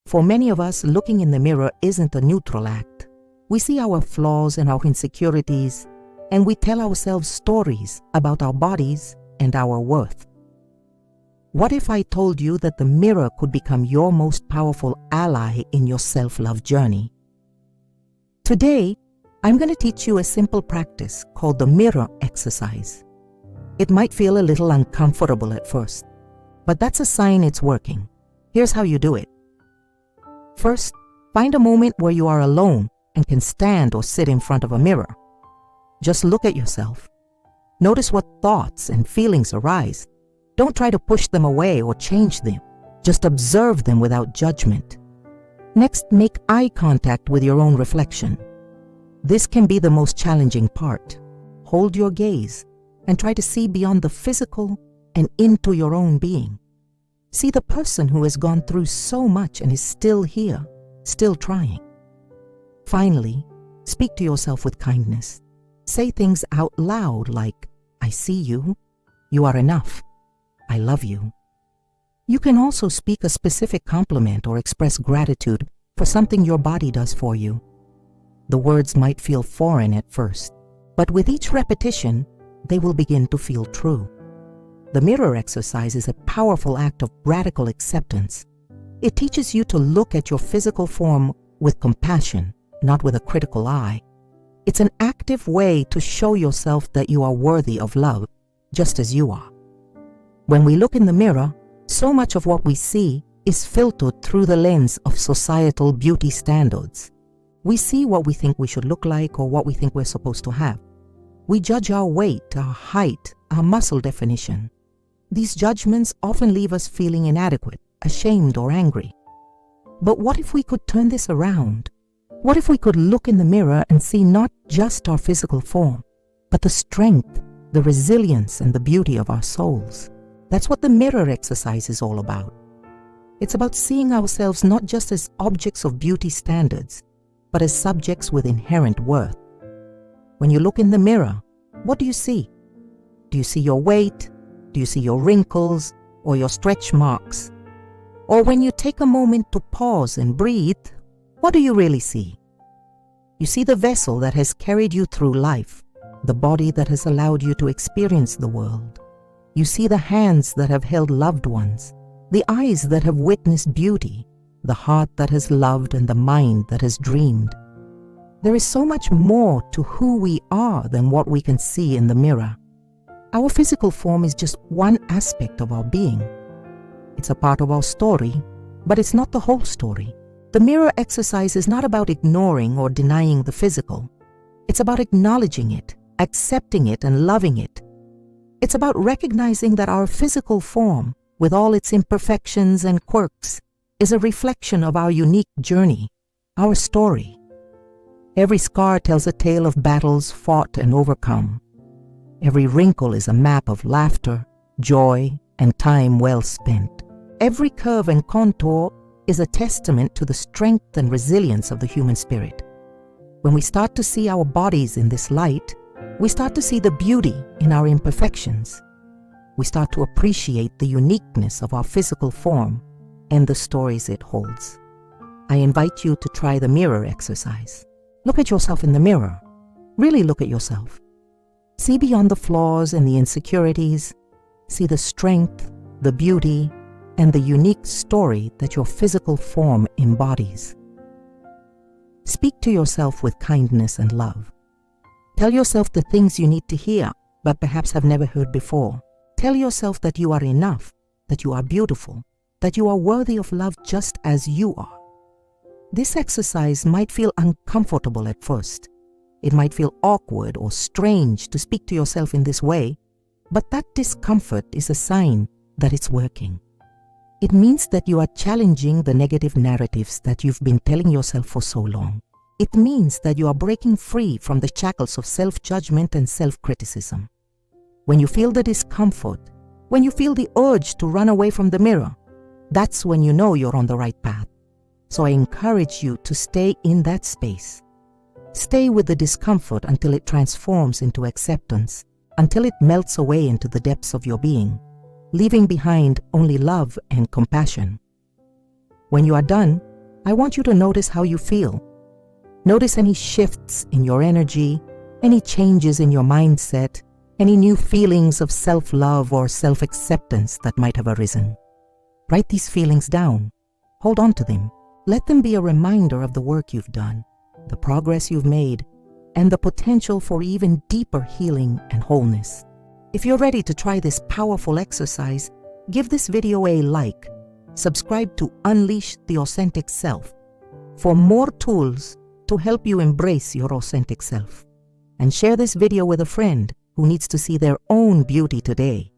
For many of us, looking in the mirror isn't a neutral act. We see our flaws and our insecurities, and we tell ourselves stories about our bodies and our worth. What if I told you that the mirror could become your most powerful ally in your self-love journey? Today, I'm going to teach you a simple practice called the mirror exercise. It might feel a little uncomfortable at first, but that's a sign it's working. Here's how you do it. First, find a moment where you are alone and can stand or sit in front of a mirror. Just look at yourself. Notice what thoughts and feelings arise. Don't try to push them away or change them. Just observe them without judgment. Next, make eye contact with your own reflection. This can be the most challenging part. Hold your gaze and try to see beyond the physical and into your own being. See the person who has gone through so much and is still here, still trying. Finally, speak to yourself with kindness. Say things out loud like, I see you, you are enough, I love you. You can also speak a specific compliment or express gratitude for something your body does for you. The words might feel foreign at first, but with each repetition, they will begin to feel true. The mirror exercise is a powerful act of radical acceptance. It teaches you to look at your physical form with compassion, not with a critical eye. It's an active way to show yourself that you are worthy of love, just as you are. When we look in the mirror, so much of what we see is filtered through the lens of societal beauty standards. We see what we think we should look like or what we think we're supposed to have. We judge our weight, our height, our muscle definition. These judgments often leave us feeling inadequate, ashamed, or angry. But what if we could turn this around? What if we could look in the mirror and see not just our physical form, but the strength, the resilience, and the beauty of our souls? That's what the mirror exercise is all about. It's about seeing ourselves not just as objects of beauty standards, but as subjects with inherent worth. When you look in the mirror, what do you see? Do you see your weight? Do you see your wrinkles or your stretch marks? Or when you take a moment to pause and breathe, what do you really see? You see the vessel that has carried you through life, the body that has allowed you to experience the world. You see the hands that have held loved ones, the eyes that have witnessed beauty, the heart that has loved, and the mind that has dreamed. There is so much more to who we are than what we can see in the mirror. Our physical form is just one aspect of our being. It's a part of our story, but it's not the whole story. The mirror exercise is not about ignoring or denying the physical. It's about acknowledging it, accepting it, and loving it. It's about recognizing that our physical form, with all its imperfections and quirks, is a reflection of our unique journey, our story. Every scar tells a tale of battles fought and overcome. Every wrinkle is a map of laughter, joy, and time well spent. Every curve and contour is a testament to the strength and resilience of the human spirit. When we start to see our bodies in this light, we start to see the beauty in our imperfections. We start to appreciate the uniqueness of our physical form and the stories it holds. I invite you to try the mirror exercise. Look at yourself in the mirror. Really look at yourself. See beyond the flaws and the insecurities. See the strength, the beauty, and the unique story that your physical form embodies. Speak to yourself with kindness and love. Tell yourself the things you need to hear, but perhaps have never heard before. Tell yourself that you are enough, that you are beautiful, that you are worthy of love just as you are. This exercise might feel uncomfortable at first. It might feel awkward or strange to speak to yourself in this way, but that discomfort is a sign that it's working. It means that you are challenging the negative narratives that you've been telling yourself for so long. It means that you are breaking free from the shackles of self-judgment and self-criticism. When you feel the discomfort, when you feel the urge to run away from the mirror, that's when you know you're on the right path. So I encourage you to stay in that space. Stay with the discomfort until it transforms into acceptance, until it melts away into the depths of your being, leaving behind only love and compassion. When you are done, I want you to notice how you feel. Notice any shifts in your energy, any changes in your mindset, any new feelings of self-love or self-acceptance that might have arisen. Write these feelings down. Hold on to them. Let them be a reminder of the work you've done, the progress you've made, and the potential for even deeper healing and wholeness. If you're ready to try this powerful exercise, give this video a like, subscribe to Unleash the Authentic Self for more tools to help you embrace your authentic self, and share this video with a friend who needs to see their own beauty today.